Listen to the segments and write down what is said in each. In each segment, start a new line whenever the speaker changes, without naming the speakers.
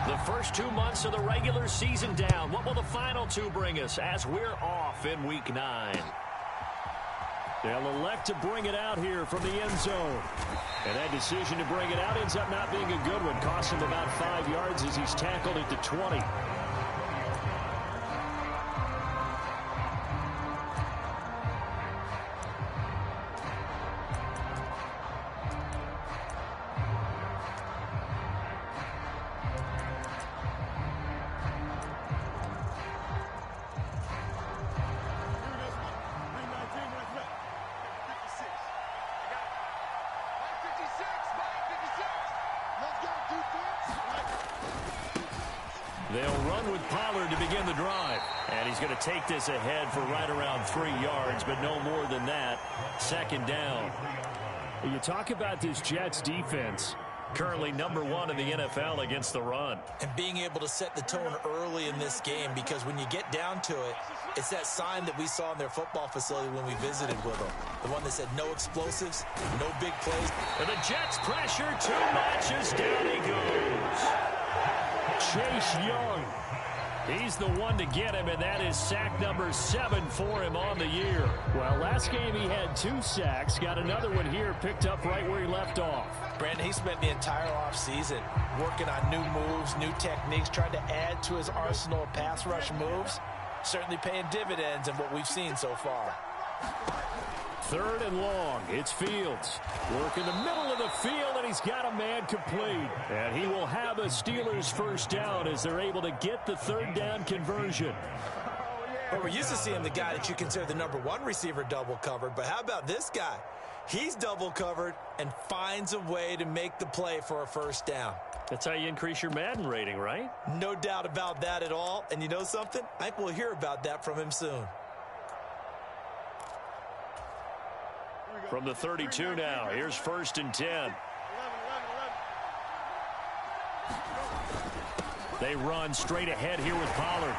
The first 2 months of the regular season down. What will the final 2 bring us as we're off in Week 9?
They'll elect to bring it out here from the end zone. And that decision to bring it out ends up not being a good one. Costs him about 5 yards as he's tackled at the 20. They'll run with Pollard to begin the drive. And he's going to take this ahead for right around 3 yards, but no more than that. Second down. You talk about this Jets defense. Currently #1 in the NFL against the run.
And being able to set the tone early in this game, because when you get down to it, it's that sign that we saw in their football facility when we visited with them. The one that said no explosives, no big plays.
And the Jets pressure too much as down he goes.
Chase Young. He's the one to get him, and that is sack number 7 for him on the year. Well, last game he had 2 sacks. Got another one here picked up right where he left off.
Brandon, he spent the entire offseason working on new moves, new techniques, trying to add to his arsenal of pass rush moves. Certainly paying dividends in what we've seen so far.
3rd and long. It's Fields. Work in the middle of the field, and he's got a man complete. And he will have a Steelers first down as they're able to get the 3rd down conversion.
Well, we're used to seeing the guy that you consider the #1 receiver double covered, but how about this guy? He's double covered and finds a way to make the play for a first down.
That's how you increase your Madden rating, right?
No doubt about that at all. And you know something? I think we'll hear about that from him soon.
From the 32 now, here's 1st and 10. They run straight ahead here with Pollard.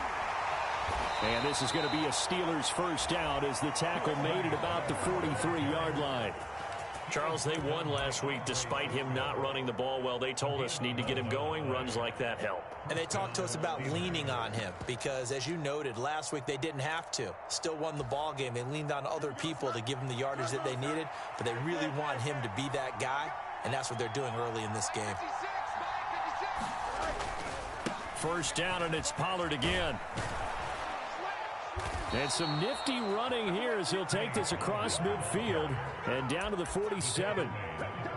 And this is going to be a Steelers first down as the tackle made at about the 43-yard line.
Charles, they won last week despite him not running the ball well. They told us need to get him going. Runs like that help.
And they talked to us about leaning on him because, as you noted, last week they didn't have to. Still won the ball game. They leaned on other people to give them the yardage that they needed, but they really want him to be that guy, and that's what they're doing early in this game.
First down, and it's Pollard again. And some nifty running here as he'll take this across midfield and down to the 47.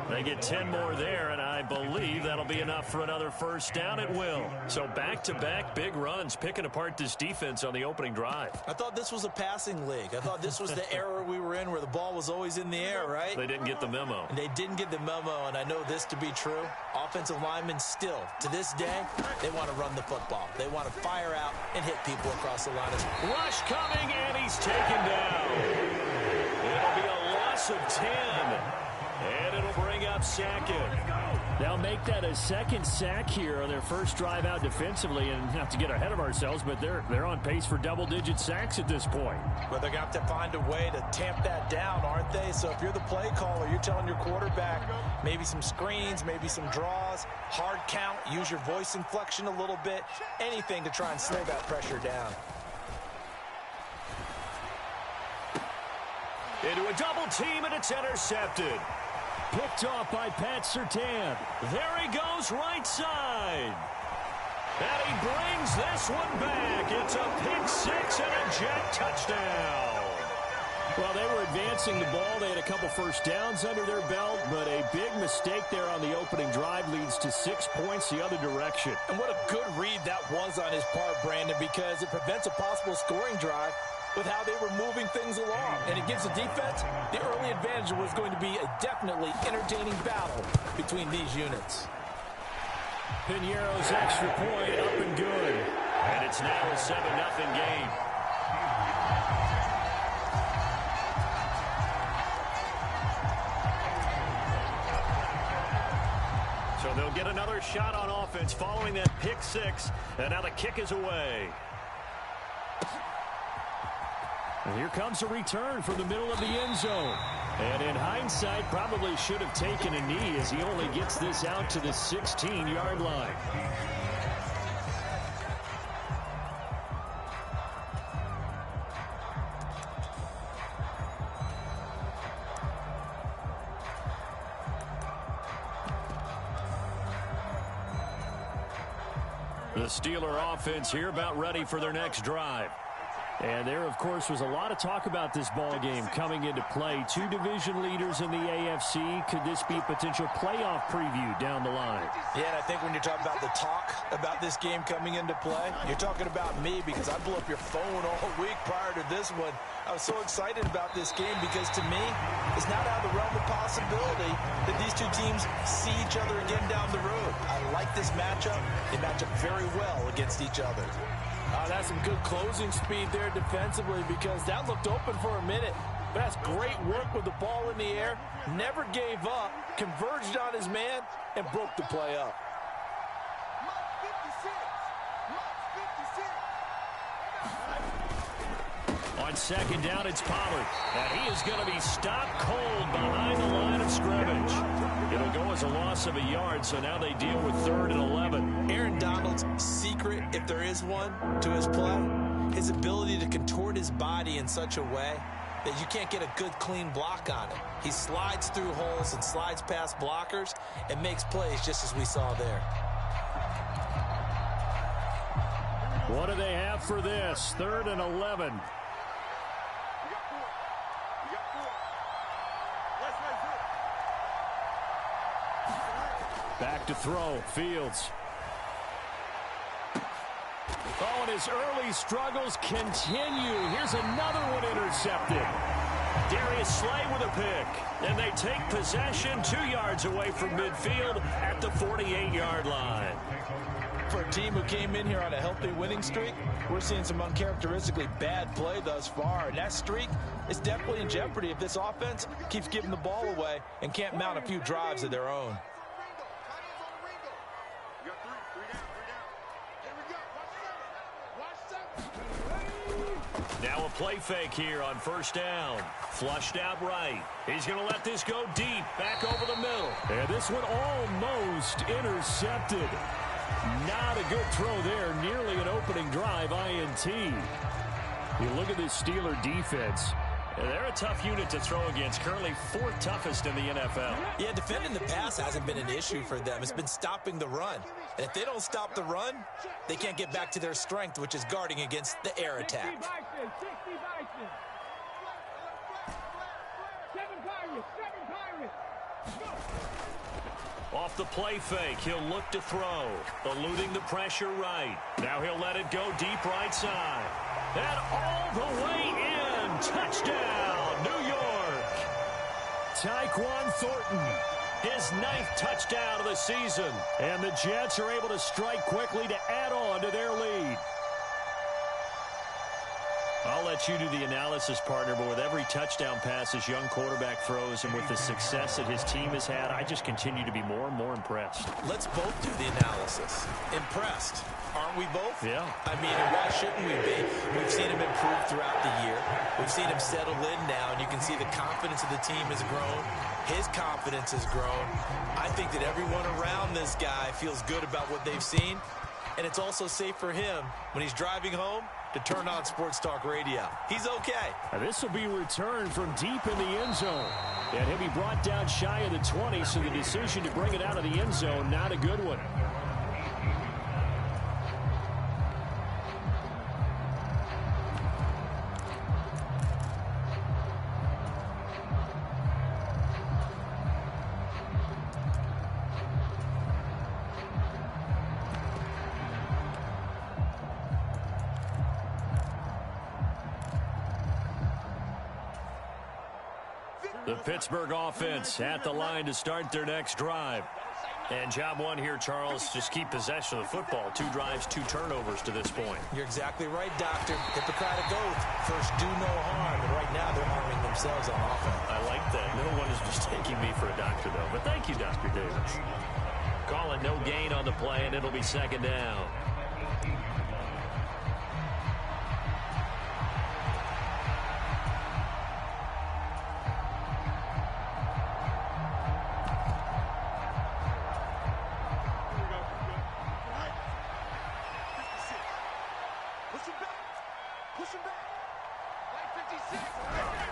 They get 10 more there, and I believe that'll be enough for another first down. It will. So back-to-back big runs, picking apart this defense on the opening drive.
I thought this was a passing league. I thought this was the era we were in where the ball was always in the air, right?
They didn't get the memo.
And they didn't get the memo, and I know this to be true. Offensive linemen still, to this day, they want to run the football. They want to fire out and hit people across the line.
Rush coming, and he's taken down. It'll be a loss of 10. And it'll bring up Sackett.
They'll make that a 2nd sack here on their first drive out defensively. And not to get ahead of ourselves, but they're on pace for double-digit sacks at this point.
But they're going to have to find a way to tamp that down, aren't they? So if you're the play caller, you're telling your quarterback maybe some screens, maybe some draws, hard count, use your voice inflection a little bit, anything to try and slow that pressure down.
Into a double team, and it's intercepted.
Picked off by Pat Surtain.
There he goes right side. And he brings this one back. It's a pick 6 and a Jet touchdown.
Well, they were advancing the ball. They had a couple first downs under their belt, but a big mistake there on the opening drive leads to 6 points the other direction.
And what a good read that was on his part, Brandon, because it prevents a possible scoring drive with how they were moving things along. And it gives the defense the early advantage. Was going to be a definitely entertaining battle between these units.
Piñeiro's extra point up and good.
And it's now a 7-0 game. So they'll get another shot on offense following that pick 6. And now the kick is away.
And here comes a return from the middle of the end zone. And in hindsight, probably should have taken a knee as he only gets this out to the 16-yard line.
The Steeler offense here about ready for their next drive.
And there, of course, was a lot of talk about this ball game coming into play. Two division leaders in the AFC. Could this be a potential playoff preview down the line?
Yeah, and I think when you're talking about the talk about this game coming into play, you're talking about me, because I blew up your phone all week prior to this one. I was so excited about this game because, to me, it's not out of the realm of possibility that these two teams see each other again down the road. I like this matchup. They match up very well against each other.
That's some good closing speed there defensively, because that looked open for a minute. But that's great work with the ball in the air. Never gave up, converged on his man, and broke the play up.
On second down, it's Pollard. And he is going to be stopped cold behind the line of scrimmage. It'll go as a loss of a yard, so now they deal with 3rd and 11.
Aaron Donald's secret, if there is one, to his play, his ability to contort his body in such a way that you can't get a good, clean block on it. He slides through holes and slides past blockers and makes plays just as we saw there.
What do they have for this? 3rd and 11. Back to throw. Fields. Oh, and his early struggles continue. Here's another one intercepted.
Darius Slay with a pick. And they take possession 2 yards away from midfield at the 48-yard line.
For a team who came in here on a healthy winning streak, we're seeing some uncharacteristically bad play thus far. And that streak is definitely in jeopardy if this offense keeps giving the ball away and can't mount a few drives of their own.
Now a play fake here on 1st down. Flushed out right. He's going to let this go deep, back over the middle.
And this one almost intercepted. Not a good throw there. Nearly an opening drive INT. You look at this Steeler defense.
They're a tough unit to throw against. Currently 4th toughest in the NFL.
Yeah, defending the pass hasn't been an issue for them. It's been stopping the run. And if they don't stop the run, they can't get back to their strength, which is guarding against the air attack.
Off the play fake, he'll look to throw. Eluding the pressure right. Now he'll let it go deep right side. And all the way in. Touchdown, New York.
Tyquan Thornton.
His 9th touchdown of the season.
And the Jets are able to strike quickly to add on to their lead.
I'll let you do the analysis, partner, but with every touchdown pass this young quarterback throws and with the success that his team has had, I just continue to be more and more impressed.
Let's both do the analysis. Impressed, aren't we both?
Yeah.
I mean, and why shouldn't we be? We've seen him improve throughout the year. We've seen him settle in now, and you can see the confidence of the team has grown. His confidence has grown. I think that everyone around this guy feels good about what they've seen, and it's also safe for him when he's driving home to turn on Sports Talk Radio. He's okay.
Now this will be returned from deep in the end zone. And he'll be brought down shy of the 20, so the decision to bring it out of the end zone, not a good one.
The Pittsburgh offense at the line to start their next drive. And job one here, Charles, just keep possession of the football. 2 drives, 2 turnovers to this point.
You're exactly right, Doctor. Hippocratic oath. First, do no harm. And right now, they're harming themselves on offense.
I like that. No one is just taking me for a doctor, though. But thank you, Dr. Davis. Calling no gain on the play, and it'll be 2nd down.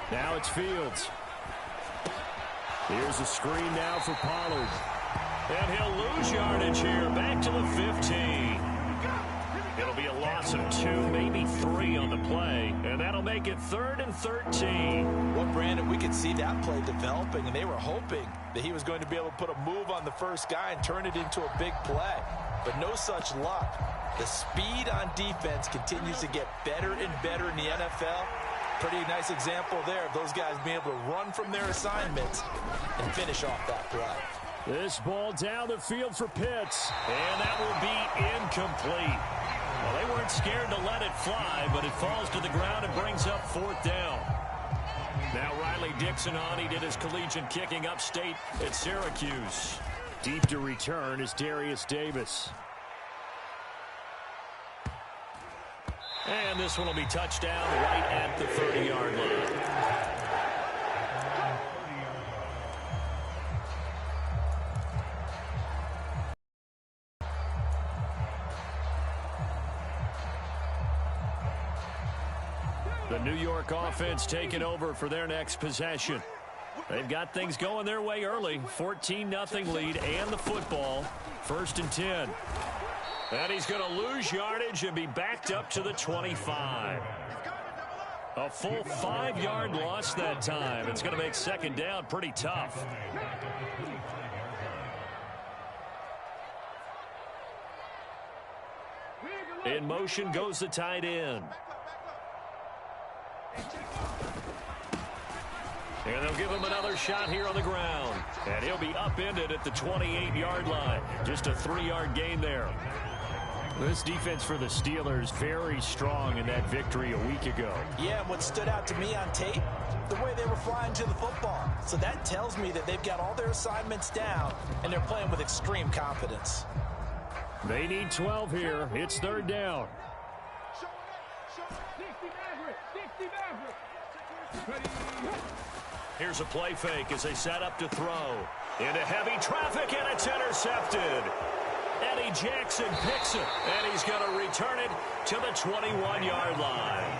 Now it's Fields. Here's a screen now for Pollard.
And he'll lose yardage here, back to the 15. It'll be a loss of 2, maybe 3 on the play, and that'll make it 3rd and 13.
Well, Brandon, we could see that play developing, and they were hoping that he was going to be able to put a move on the first guy and turn it into a big play. But no such luck. The speed on defense continues to get better and better in the NFL. Pretty nice example there of those guys being able to run from their assignments and finish off that play.
This ball down the field for Pitts.
And that will be incomplete. Well, they weren't scared to let it fly, but it falls to the ground and brings up 4th down. Now Riley Dixon on. He did his collegiate kicking upstate at Syracuse.
Deep to return is Darius Davis.
And this one will be touchdown right at the 30-yard line. The New York offense taking over for their next possession. They've got things going their way early. 14-0 lead and the football. 1st and 10. And he's going to lose yardage and be backed up to the 25. A full 5-yard loss that time. It's going to make 2nd down pretty tough. In motion goes the tight end. And they'll give him another shot here on the ground. And he'll be upended at the 28-yard line. Just a 3-yard gain there.
This defense for the Steelers very strong in that victory a week ago.
Yeah, and what stood out to me on tape, the way they were flying to the football. So that tells me that they've got all their assignments down, and they're playing with extreme confidence.
They need 12 here. It's 3rd down.
Here's a play fake as they set up to throw. Into heavy traffic, and it's intercepted. Eddie Jackson picks it, and he's going to return it to the 21-yard line.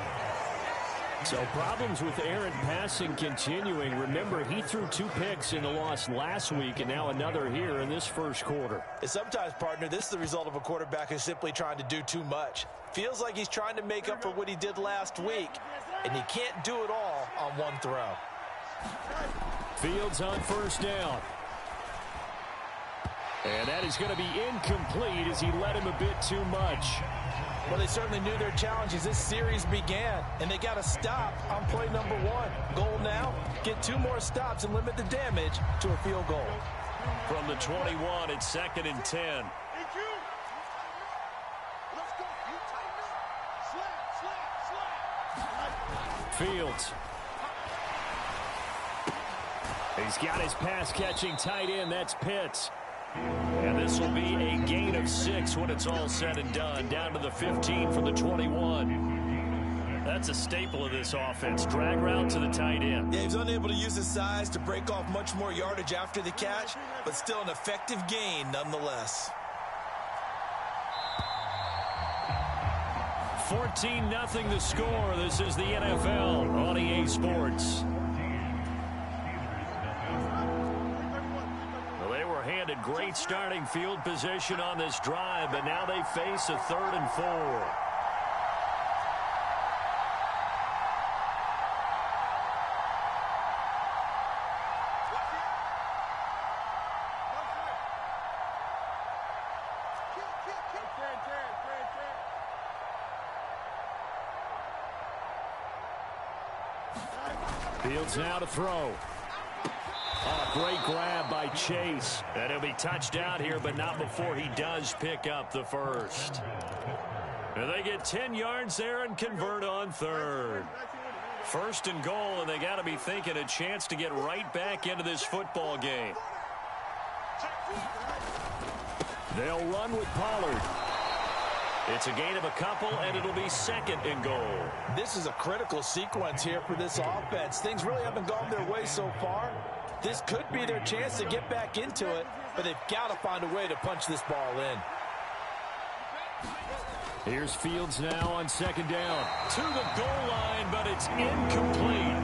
So problems with errant passing continuing. Remember, he threw 2 picks in the loss last week, and now another here in this first quarter.
And sometimes, partner, this is the result of a quarterback who's simply trying to do too much. Feels like he's trying to make up for what he did last week, and he can't do it all on one throw.
Fields on 1st down. And that is going to be incomplete as he led him a bit too much.
Well, they certainly knew their challenge as this series began, and they got to stop on play number 1. Goal now, get 2 more stops and limit the damage to a field goal.
From the 21, it's 2nd and 10.
Fields. He's got his pass-catching tight end. That's Pitts.
And this will be a gain of 6 when it's all said and done. Down to the 15 from the 21. That's a staple of this offense. Drag route to the tight end.
Yeah, he's unable to use his size to break off much more yardage after the catch, but still an effective gain nonetheless.
14-0 the score. This is the NFL on EA Sports. Handed great starting field position on this drive, but now they face a 3rd and 4.
Fields now to throw.
Oh, great grab by Chase. And he'll be touchdown here, but not before he does pick up the first. And they get 10 yards there and convert on 3rd. 1st and goal, and they got to be thinking a chance to get right back into this football game.
They'll run with Pollard.
It's a gain of a couple, and it'll be 2nd and goal.
This is a critical sequence here for this offense. Things really haven't gone their way so far. This could be their chance to get back into it, but they've got to find a way to punch this ball in.
Here's Fields now on 2nd down.
To the goal line, but it's incomplete.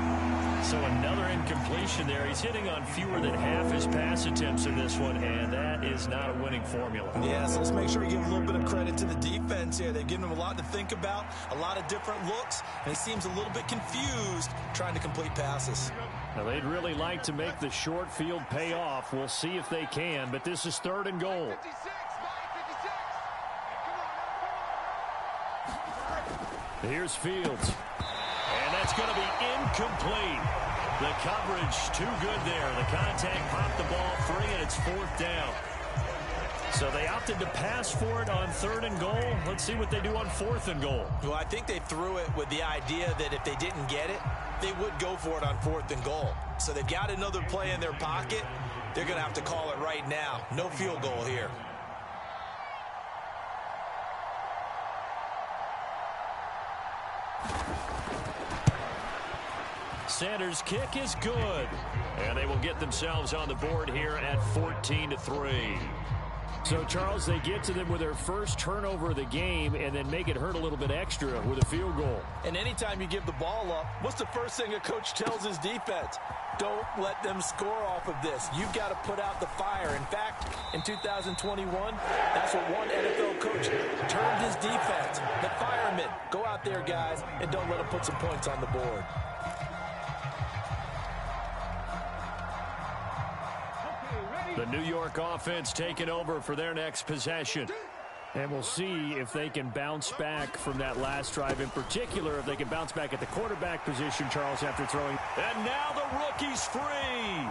So another incompletion there. He's hitting on fewer than half his pass attempts in this one, and that is not a winning formula.
Yeah, so let's make sure we give a little bit of credit to the defense here. They've given him a lot to think about, a lot of different looks, and he seems a little bit confused trying to complete passes.
Now, they'd really like to make the short field pay off. We'll see if they can, but this is 3rd and goal. Here's Fields. And that's going to be incomplete. The coverage too good there. The contact popped the ball free, and it's 4th down. So they opted to pass for it on 3rd and goal. Let's see what they do on 4th and goal.
Well, I think they threw it with the idea that if they didn't get it, they would go for it on 4th and goal. So they've got another play in their pocket. They're going to have to call it right now. No field goal here.
Sanders' kick is good. And they will get themselves on the board here at 14-3. So, Charles, they get to them with their first turnover of the game and then make it hurt a little bit extra with a field goal.
And anytime you give the ball up, what's the first thing a coach tells his defense? Don't let them score off of this. You've got to put out the fire. In fact, in 2021, that's what one NFL coach termed his defense. The firemen. Go out there, guys, and don't let them put some points on the board.
The New York offense taking over for their next possession. And we'll see if they can bounce back from that last drive. In particular, if they can bounce back at the quarterback position, Charles, after throwing. And now the rookie's free.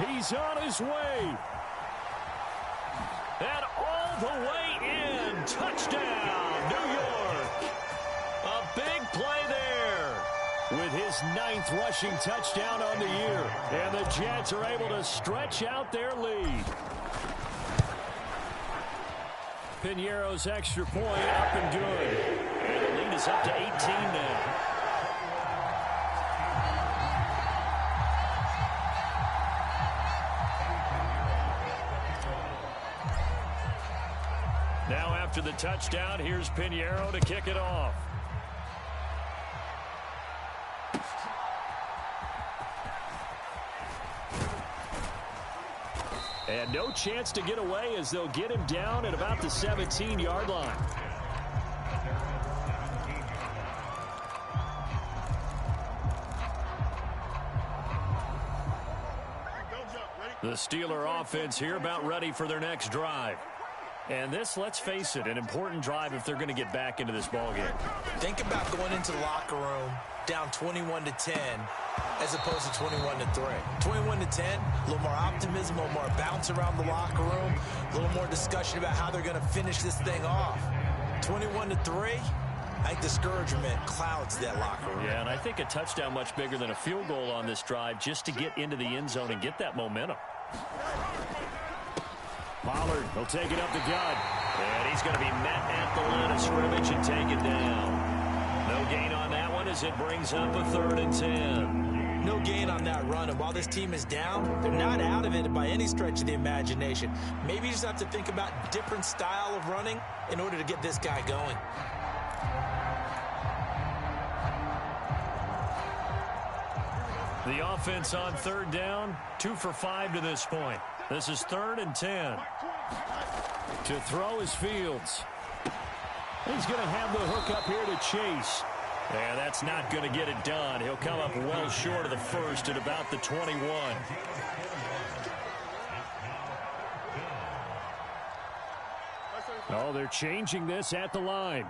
He's on his way. And all the way in. Touchdown, New York. A big play there. With his 9th rushing touchdown on the year. And the Jets are able to stretch out their lead. Piñeiro's extra point up and good. And the lead is up to 18 now. Now after the touchdown, here's Piñeiro to kick it off. And no chance to get away as they'll get him down at about the 17-yard line. The Steeler offense here about ready for their next drive. And this, let's face it, an important drive if they're going to get back into this ballgame.
Think about going into the locker room down 21-10 as opposed to 21-3. 21-10, a little more optimism, a little more bounce around the locker room, a little more discussion about how they're going to finish this thing off. 21-3, I think discouragement clouds that locker room.
Yeah, and I think a touchdown much bigger than a field goal on this drive just to get into the end zone and get that momentum. Pollard will take it up the gut. And he's going to be met at the line of scrimmage and take it down. No gain on that one as it brings up a 3rd and 10.
No gain on that run. And while this team is down, they're not out of it by any stretch of the imagination. Maybe you just have to think about different style of running in order to get this guy going.
The offense on 3rd down, 2 for 5 to this point. This is 3rd and 10. To throw is Fields. He's going to have the hook up here to Chase. And that's not going to get it done. He'll come up well short of the first at about the 21. Oh, they're changing this at the line.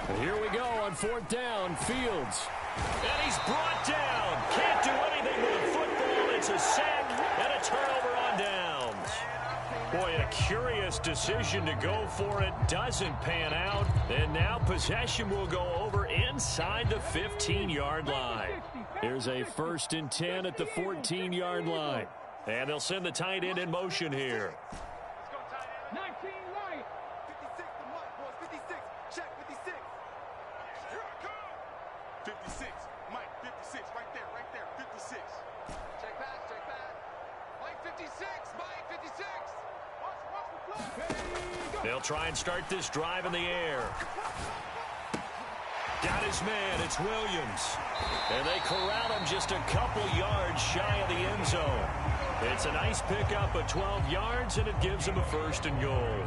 And here we go on 4th down. Fields. And he's brought down. Can't do anything with a football. It's a sack and a turnover on downs. Boy, a curious decision to go for it. Doesn't pan out. And now possession will go over inside the 15-yard line. Here's a 1st and 10 at the 14-yard line. And they'll send the tight end in motion here.
19 right. 56 to Mike, boys. 56. Check 56. Here I come. 56. Mike, 56. Right there. 56. Check back. Mike, 56. Mike, 56. Watch the play. There you go.
They'll try and start this drive in the air. Got his man, it's Williams. And they corral him just a couple yards shy of the end zone. It's a nice pickup of 12 yards, and it gives him a 1st and goal.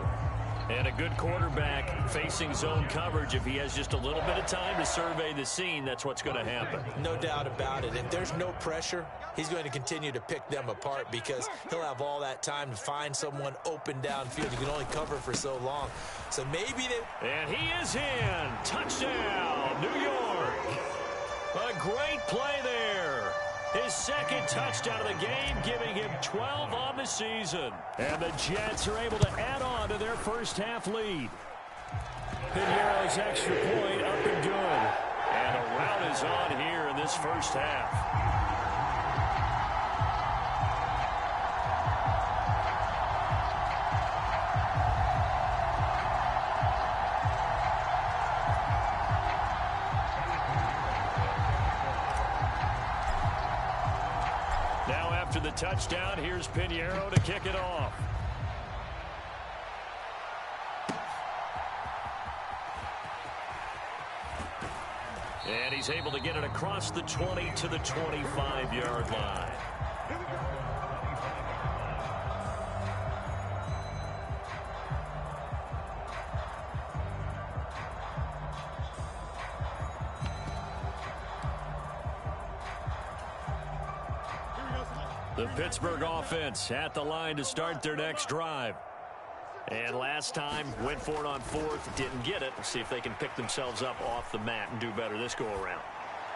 And a good quarterback facing zone coverage. If he has just a little bit of time to survey the scene, that's what's going to happen.
No doubt about it. If there's no pressure, he's going to continue to pick them apart because he'll have all that time to find someone open downfield. You can only cover for so long. So maybe they...
And he is in. Touchdown, New York. A great play there. His 2nd touchdown of the game, giving him 12 on the season. And the Jets are able to add on to their first-half lead. Piñeiro's extra point up and good. And a rout is on here in this first half. After the touchdown, here's Piñeiro to kick it off. And he's able to get it across the 20 to the 25-yard line. The Pittsburgh offense at the line to start their next drive. And last time, went for it on 4th, didn't get it. Let's see if they can pick themselves up off the mat and do better this go-around.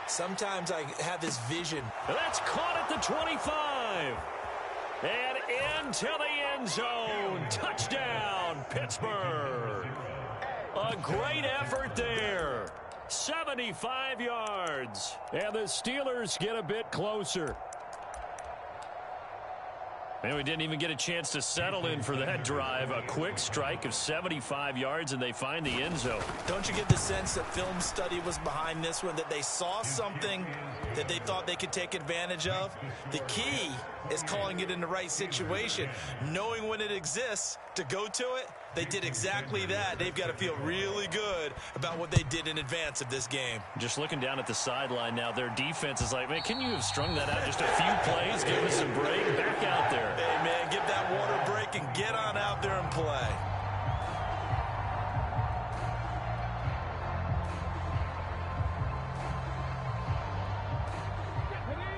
Sometimes I have this vision.
That's caught at the 25. And into the end zone. Touchdown, Pittsburgh. A great effort there. 75 yards. And the Steelers get a bit closer. And we didn't even get a chance to settle in for that drive. A quick strike of 75 yards, and they find the end zone.
Don't you get the sense that film study was behind this one, that they saw something that they thought they could take advantage of? The key is calling it in the right situation, knowing when it exists to go to it. They did exactly that. They've got to feel really good about what they did in advance of this game.
Just looking down at the sideline now, their defense is like, man, can you have strung that out just a few plays, give us some break, back out there.
Hey, man, give that water break and get on out there and play.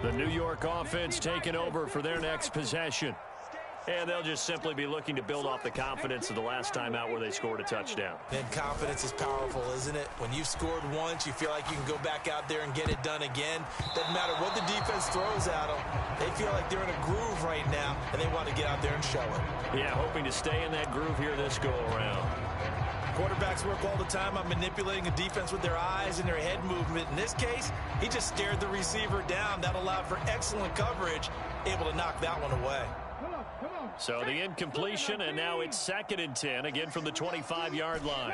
The New York offense taking over for their next possession. And they'll just simply be looking to build off the confidence of the last time out where they scored a touchdown.
And confidence is powerful, isn't it? When you've scored once, you feel like you can go back out there and get it done again. Doesn't matter what the defense throws at them. They feel like they're in a groove right now, and they want to get out there and show it.
Yeah, hoping to stay in that groove here this go-around.
Quarterbacks work all the time on manipulating a defense with their eyes and their head movement. In this case, he just stared the receiver down. That allowed for excellent coverage, able to knock that one away.
So the incompletion, and now it's 2nd and 10, again from the 25-yard line.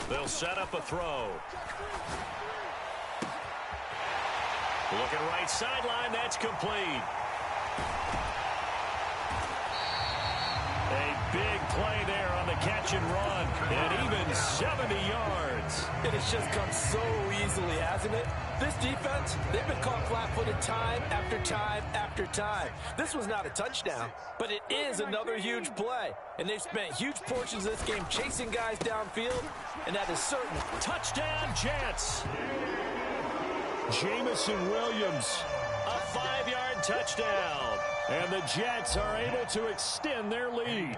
They'll set up a throw. Looking right sideline, that's complete. A big play there on the catch and run, and even 70 yards.
It has just come so easily, hasn't it? This defense, they've been caught flat-footed time after time after time. This was not a touchdown, but it is another huge play. And they've spent huge portions of this game chasing guys downfield, and that is certain.
Touchdown, Jets. Jamison Williams, a 5-yard touchdown. And the Jets are able to extend their lead.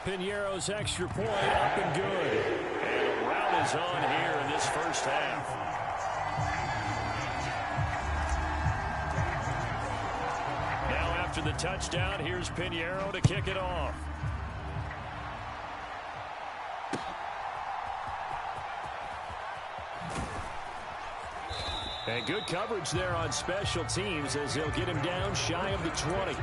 Piñeiro's extra point up and good. And a rout is on here in this first half. Now after the touchdown, here's Piñeiro to kick it off. And good coverage there on special teams as they'll get him down shy of the 20.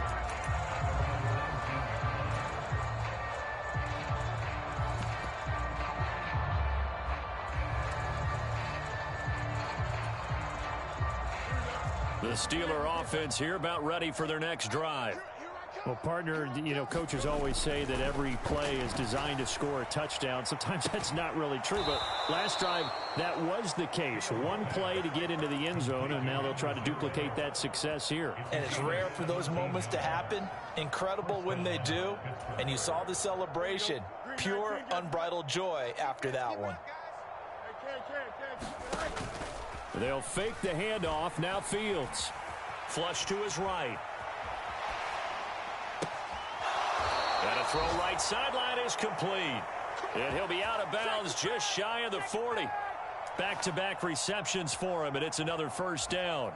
The Steeler offense here about ready for their next drive.
Well, partner, coaches always say that every play is designed to score a touchdown. Sometimes that's not really true, but last drive, that was the case. One play to get into the end zone, and now they'll try to duplicate that success here.
And it's rare for those moments to happen. Incredible when they do. And you saw the celebration. Pure, unbridled joy after that one.
They'll fake the handoff. Now Fields. Flush to his right. And a throw right sideline is complete. And he'll be out of bounds just shy of the 40. Back-to-back receptions for him, and it's another first down.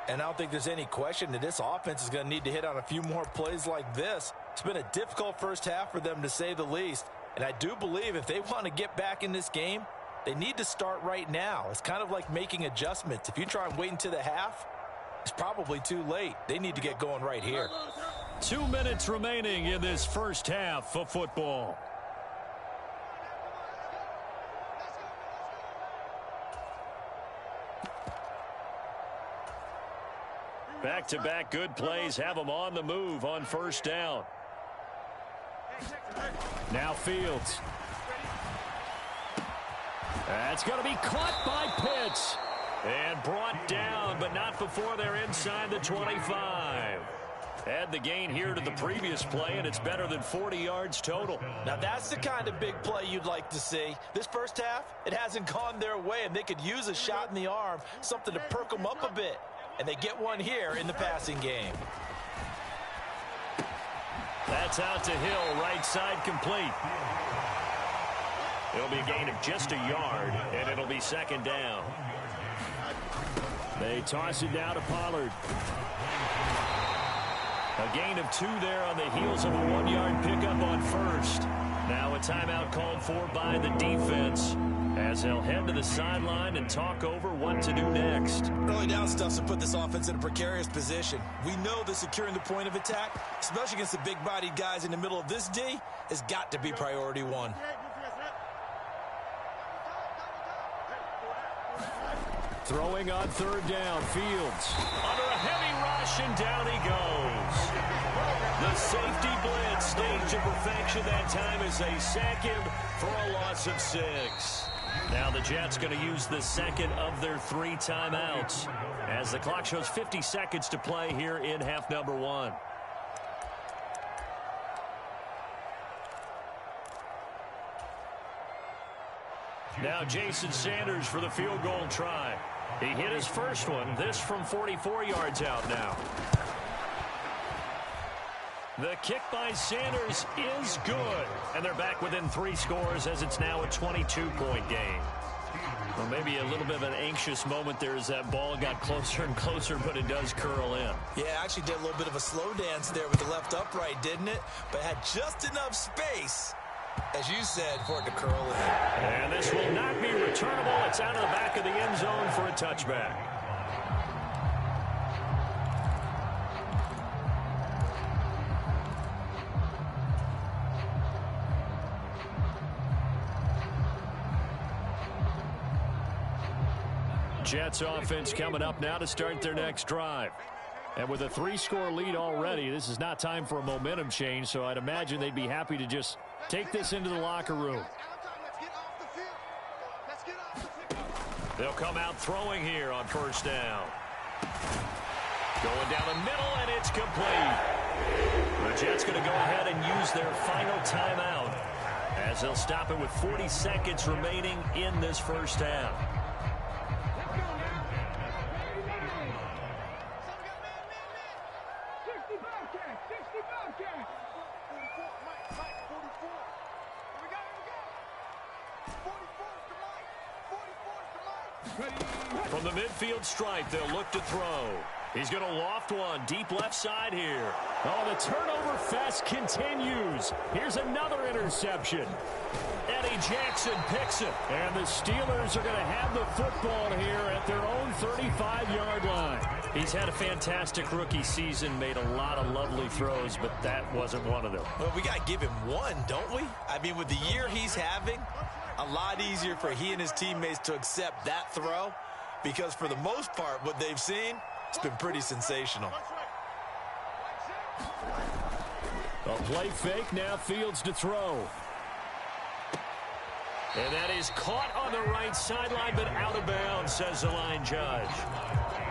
And I don't think there's any question that this offense is going to need to hit on a few more plays like this. It's been a difficult first half for them, to say the least. And I do believe if they want to get back in this game, they need to start right now. It's kind of like making adjustments. If you try and wait until the half, it's probably too late. They need to get going right here.
2 minutes remaining in this first half of football. Back-to-back good plays have them on the move on first down. Now Fields. That's going to be caught by Pitts. And brought down, but not before they're inside the 25. Add the gain here to the previous play, and it's better than 40 yards total.
Now that's the kind of big play you'd like to see. This first half, it hasn't gone their way, and they could use a shot in the arm, something to perk them up a bit. And they get one here in the passing game.
That's out to Hill, right side complete. It'll be a gain of just a yard, and it'll be second down.
They toss it down to Pollard.
A gain of 2 there on the heels of a 1-yard pickup on first. Now a timeout called for by the defense as they'll head to the sideline and talk over what to do next.
Early down stuff to put this offense in a precarious position. We know that securing the point of attack, especially against the big-bodied guys in the middle of this D, has got to be priority one.
Throwing on third down, Fields.
Under a heavy rush, and down he goes. The safety blitz, stage of perfection. That time is a second for a loss of 6. Now the Jets going to use the second of their 3 timeouts as the clock shows 50 seconds to play here in half number 1. Now Jason Sanders for the field goal try. He hit his first one. This from 44 yards out now. The kick by Sanders is good. And they're back within 3 scores as it's now a 22-point game. Well, maybe a little bit of an anxious moment there as that ball got closer and closer, but it does curl in.
Yeah, actually did a little bit of a slow dance there with the left upright, didn't it? But had just enough space, as you said, for it to curl in.
And this will not be returnable. It's out of the back of the end zone for a touchback. Jets offense coming up now to start their next drive. And with a 3-score lead already, this is not time for a momentum change, so I'd imagine they'd be happy to just take this into the locker room. They'll come out throwing here on first down. Going down the middle, and it's complete. The Jets going to go ahead and use their final timeout as they'll stop it with 40 seconds remaining in this first half. From the midfield stripe, they'll look to throw. He's going to loft one deep left side here.
Oh, the turnover fest continues. Here's another interception.
Eddie Jackson picks it.
And the Steelers are going to have the football here at their own 35-yard line.
He's had a fantastic rookie season, made a lot of lovely throws, but that wasn't one of them.
Well, we got to give him one, don't we? I mean, with the year he's having, a lot easier for he and his teammates to accept that throw, because for the most part, what they've seen, It's been pretty sensational.
A play fake, now Fields to throw. And that is caught on the right sideline, but out of bounds, says the line judge.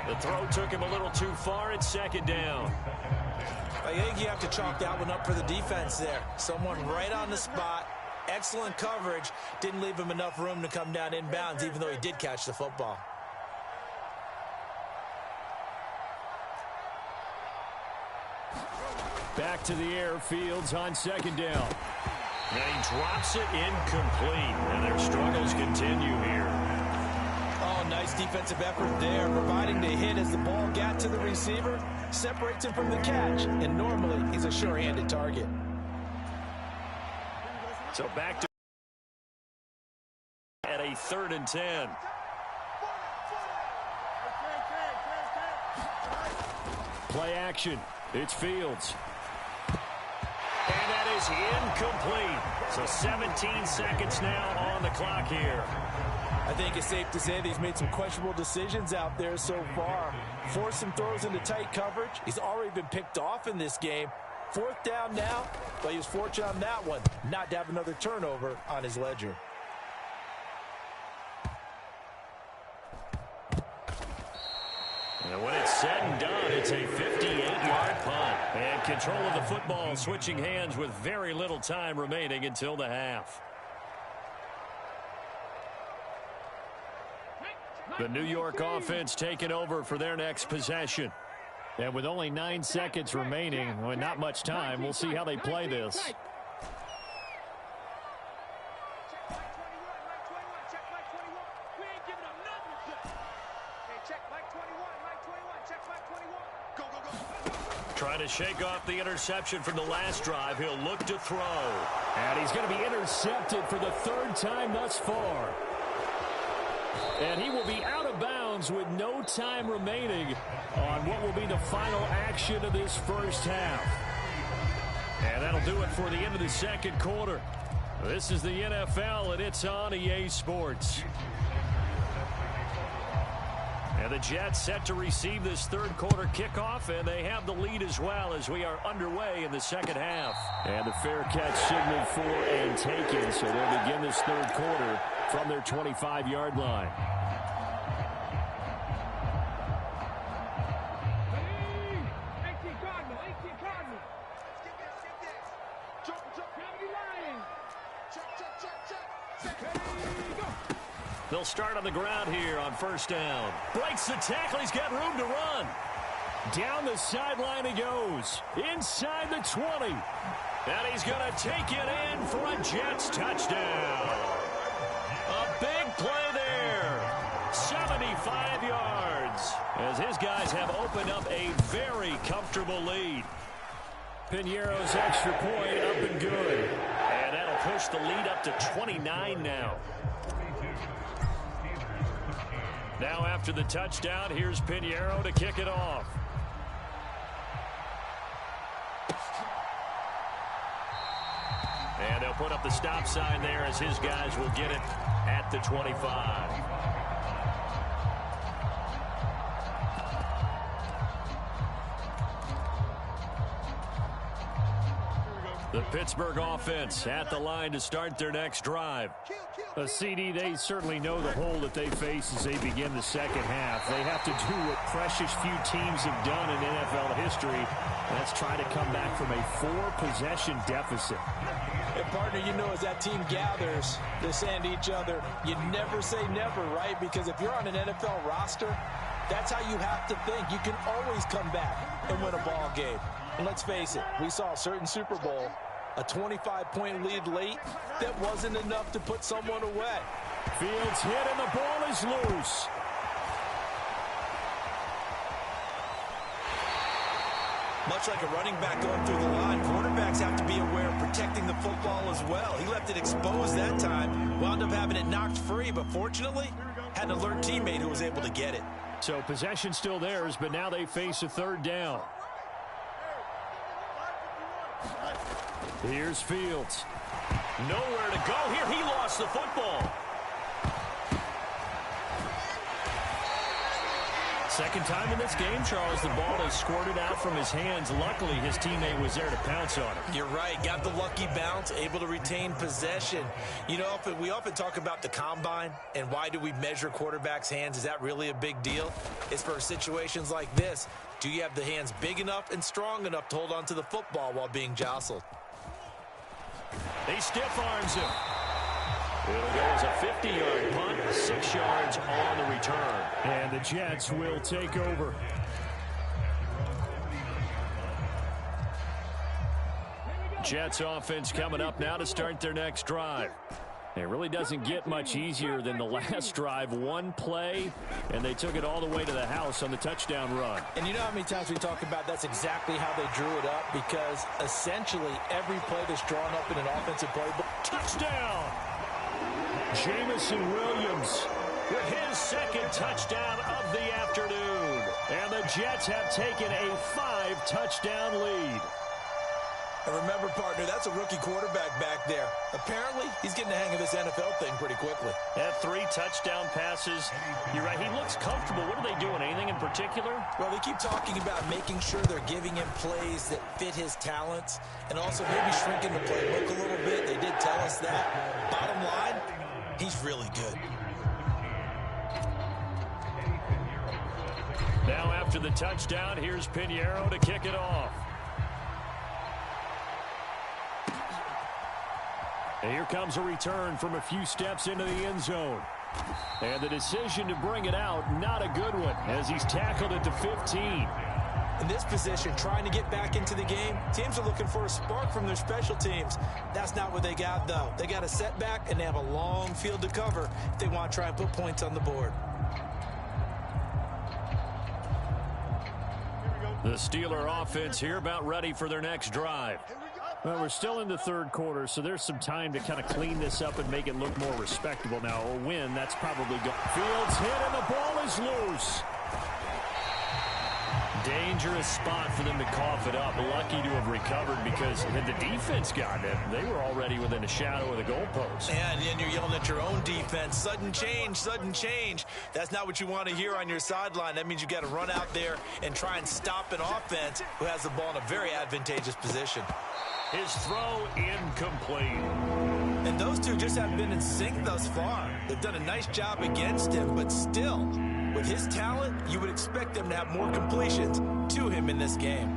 The throw took him a little too far. It's second down.
I think you have to chalk that one up for the defense there. Someone right on the spot. Excellent coverage. Didn't leave him enough room to come down inbounds, even though he did catch the football.
Back to the air, Fields on second down. And he drops it incomplete. And their struggles continue here.
Oh, nice defensive effort there, providing the hit as the ball got to the receiver, separates him from the catch, and normally he's a sure-handed target.
So back to at a 3rd and 10. Play action. It's Fields. And that is incomplete. So 17 seconds now on the clock here.
I think it's safe to say that he's made some questionable decisions out there so far. Forced some throws into tight coverage. He's already been picked off in this game. 4th down now, but he was fortunate on that one not to have another turnover on his ledger.
And when it's said and done, it's a 58-yard punt. And control of the football switching hands with very little time remaining until the half. The New York offense taking over for their next possession. And with only 9 seconds remaining, and not much time, we'll see how they play this. Trying to shake off the interception from the last drive. He'll look to throw. And he's going to be intercepted for the 3rd time thus far. And he will be out of bounds with no time remaining on what will be the final action of this first half. And that'll do it for the end of the second quarter. This is the NFL, and it's on EA Sports. And the Jets set to receive this 3rd quarter kickoff, and they have the lead as well as we are underway in the second half. And the fair catch signaled for and taken, so they'll begin this 3rd quarter from their 25-yard line. They'll start on the ground here on 1st down. Breaks the tackle. He's got room to run. Down the sideline he goes. Inside the 20. And he's going to take it in for a Jets touchdown. A big play there. 75 yards. As his guys have opened up a very comfortable lead. Piñeiro's extra point up and good. And that'll push the lead up to 29 now. Now after the touchdown, here's Piñeiro to kick it off. And they'll put up the stop sign there as his guys will get it at the 25. The Pittsburgh offense at the line to start their next drive. A CD, they certainly know the hole that they face as they begin the second half. They have to do what precious few teams have done in NFL history. That's try to come back from a 4-possession deficit.
And partner, you know, as that team gathers, they're saying to each other, you never say never, right? Because if you're on an NFL roster, that's how you have to think. You can always come back and win a ball game. And let's face it, we saw a certain Super Bowl, a 25-point lead late, that wasn't enough to put someone away.
Fields hit and the ball is loose.
Much like a running back going through the line, quarterbacks have to be aware of protecting the football as well. He left it exposed that time, wound up having it knocked free, but fortunately, had an alert teammate who was able to get it.
So possession still theirs, but now they face a 3rd down. Here's Fields. Nowhere to go here. He lost the football. Second time in this game, Charles, the ball has squirted out from his hands. Luckily, his teammate was there to pounce on him.
You're right. Got the lucky bounce, able to retain possession. You know, we often talk about the combine and why do we measure quarterbacks' hands. Is that really a big deal? It's for situations like this. Do you have the hands big enough and strong enough to hold on to the football while being jostled?
He stiff arms him. It'll go as a 50-yard punt, 6 yards on the return.
And the Jets will take over.
Jets offense coming up now to start their next drive. It really doesn't get much easier than the last drive. One play, and they took it all the way to the house on the touchdown run.
And you know how many times we talk about that's exactly how they drew it up? Because essentially every play that's drawn up in an offensive playbook.
Touchdown! Jamison Williams with his second touchdown of the afternoon. And the Jets have taken a 5-touchdown lead.
And remember, partner, that's a rookie quarterback back there. Apparently, he's getting the hang of this NFL thing pretty quickly.
Had 3 touchdown passes. You're right, he looks comfortable. What are they doing? Anything in particular?
Well, they keep talking about making sure they're giving him plays that fit his talents and also maybe shrinking the playbook a little bit. They did tell us that. Bottom line, he's really good.
Now after the touchdown, here's Pinheiro to kick it off. And here comes a return from a few steps into the end zone. And the decision to bring it out, not a good one, as he's tackled at the 15.
In this position, trying to get back into the game, teams are looking for a spark from their special teams. That's not what they got, though. They got a setback, and they have a long field to cover if they want to try and put points on the board.
The Steeler offense here about ready for their next drive.
Well, we're still in the third quarter, so there's some time to kind of clean this up and make it look more respectable. Now, a win, that's probably good.
Fields hit, and the ball is loose. Dangerous spot for them to cough it up. Lucky to have recovered because had the defense gotten it, they were already within a shadow of the goalpost.
And you're yelling at your own defense. Sudden change, sudden change. That's not what you want to hear on your sideline. That means you got to run out there and try and stop an offense who has the ball in a very advantageous position.
His throw incomplete.
And those two just haven't been in sync thus far. They've done a nice job against him, but still, with his talent, you would expect them to have more completions to him in this game.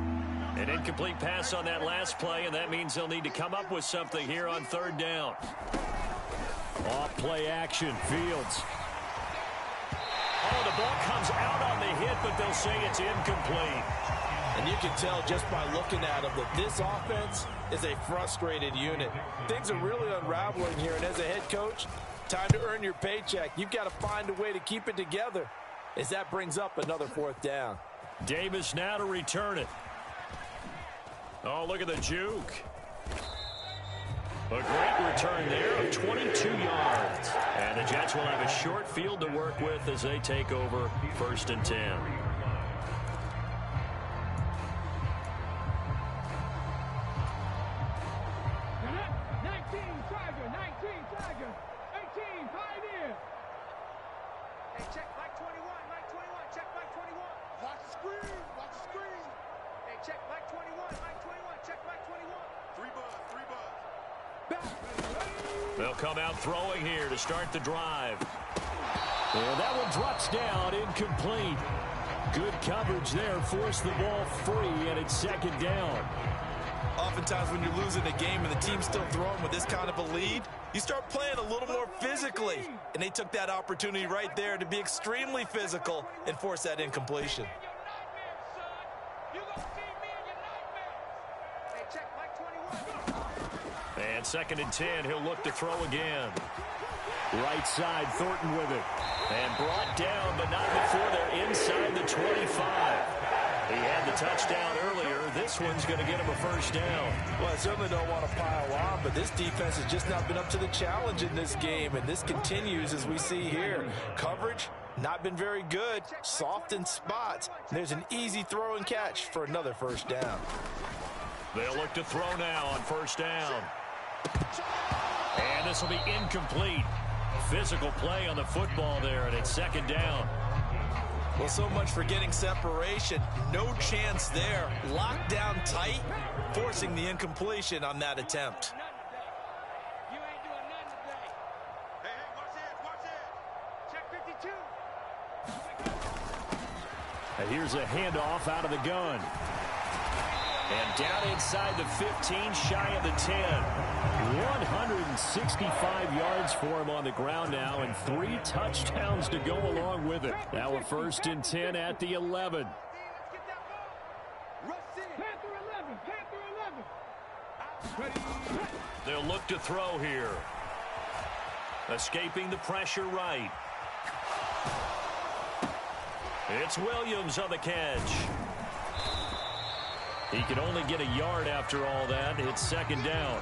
An incomplete pass on that last play, and that means they'll need to come up with something here on third down. Off play action, Fields. Oh, the ball comes out on the hit, but they'll say it's incomplete.
And you can tell just by looking at them that this offense is a frustrated unit. Things are really unraveling here, and as a head coach, time to earn your paycheck. You've got to find a way to keep it together as that brings up another 4th down.
Davis now to return it. Oh, look at the juke. A great return there of 22 yards. And the Jets will have a short field to work with as they take over 1st and 10. They'll come out throwing here to start the drive. And that one drops down, incomplete. Good coverage there, forced the ball free, and it's 2nd down.
Oftentimes when you're losing a game and the team's still throwing with this kind of a lead, you start playing a little more physically. And they took that opportunity right there to be extremely physical and force that incompletion.
And 2nd and 10, he'll look to throw again. Right side, Thornton with it. And brought down, but not before they're inside the 25. He had the touchdown earlier. This one's going to get him a 1st down.
Well, I certainly don't want to pile on, but this defense has just not been up to the challenge in this game, and this continues as we see here. Coverage, not been very good. Soft in spots. There's an easy throw and catch for another 1st down.
They'll look to throw now on 1st down. And this will be incomplete. Physical play on the football there, and it's 2nd down.
Well, so much for getting separation. No chance there. Locked down tight, forcing the incompletion on that attempt.
You ain't doing nothing today. Hey, watch it. Check 52.
And here's a handoff out of the gun. And down inside the 15, shy of the 10. 165 yards for him on the ground now, and 3 touchdowns to go along with it. Now a 1st and 10 at the 11.
Let's get that ball. Rush in. Panther 11.
They'll look to throw here. Escaping the pressure right. It's Williams on the catch. He can only get a yard after all that. It's 2nd down.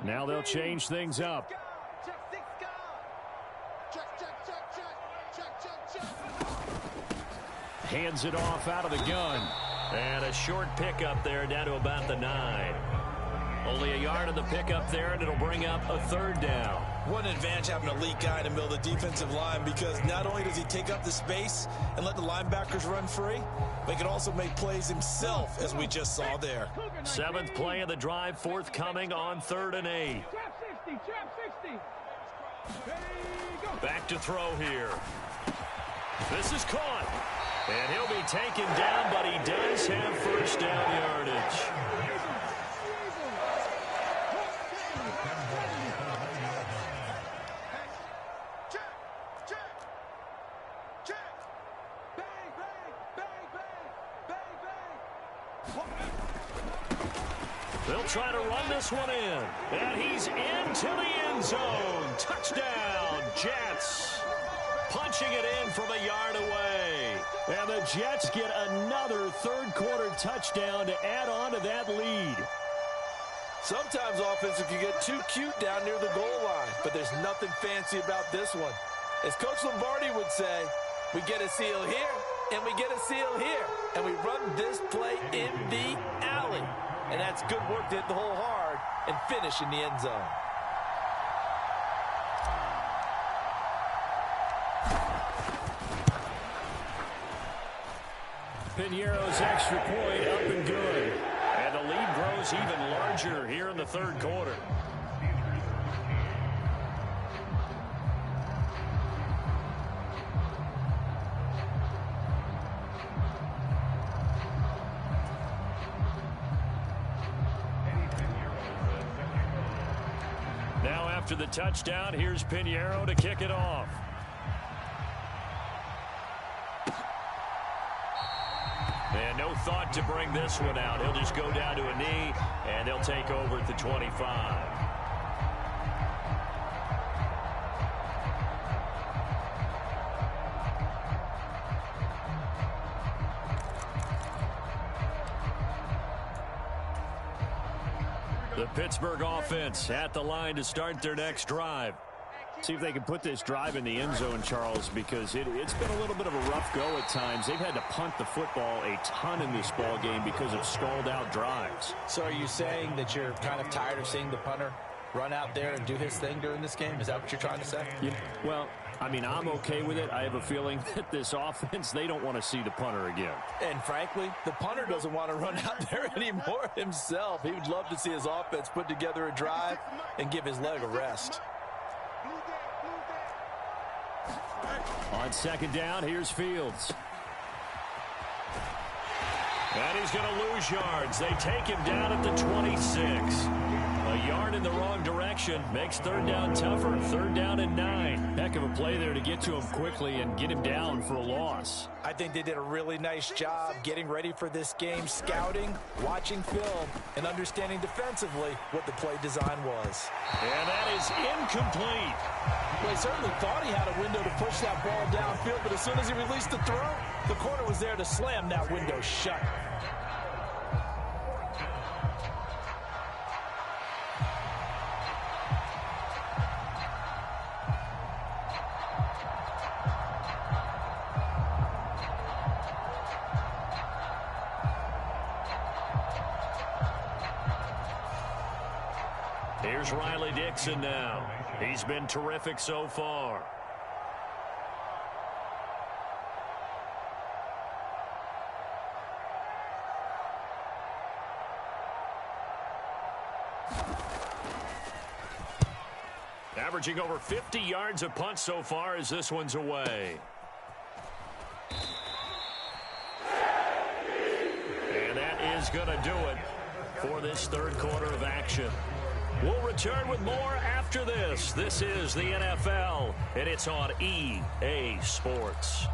Now they'll change things up. Hands it off out of the gun.
And a short pickup there down to about the 9. Only a yard of the pickup there, and it'll bring up a 3rd down.
What an advantage having an elite guy in the middle of the defensive line, because not only does he take up the space and let the linebackers run free, but he can also make plays himself, as we just saw there.
7th play of the drive, forthcoming on 3rd and 8. Back to throw here. This is caught. And he'll be taken down, but he does have 1st down yardage. They'll try to run this one in. And he's into the end zone. Touchdown, Jets. Punching it in from a yard away.
And the Jets get another 3rd quarter touchdown to add on to that lead.
Sometimes offenses can get too cute down near the goal line, but there's nothing fancy about this one. As Coach Lombardi would say, we get a seal here, and we get a seal here, and we run this play in the alley. And that's good work to hit the hole hard and finish in the end zone.
Piñeiro's extra point up and good.
And the lead grows even larger here in the 3rd quarter. Now after the touchdown, here's Piñeiro to kick it off. And no thought to bring this one out. He'll just go down to a knee, and he'll take over at the 25. The Pittsburgh offense at the line to start their next drive.
See if they can put this drive in the end zone, Charles, because it's been a little bit of a rough go at times. They've had to punt the football a ton in this ball game because of stalled-out drives.
So are you saying that you're kind of tired of seeing the punter run out there and do his thing during this game? Is that what you're trying to say?
Yeah, well, I mean, I'm okay with it. I have a feeling that this offense, they don't want to see the punter again.
And frankly, the punter doesn't want to run out there anymore himself. He would love to see his offense put together a drive and give his leg a rest.
On 2nd down, here's Fields.
And he's going to lose yards. They take him down at the 26. A yard in the wrong direction makes 3rd down tougher. 3rd down and 9.
Heck of a play there to get to him quickly and get him down for a loss.
I think they did a really nice job getting ready for this game, scouting, watching film, and understanding defensively what the play design was.
And that is incomplete.
Well, he certainly thought he had a window to push that ball downfield, but as soon as he released the throw, the corner was there to slam that window shut.
Here's Riley Dixon now. He's been terrific so far. Averaging over 50 yards a punt so far as this one's away. And that is going to do it for this third quarter of action. We'll return with more after this. This is the NFL, and it's on EA Sports.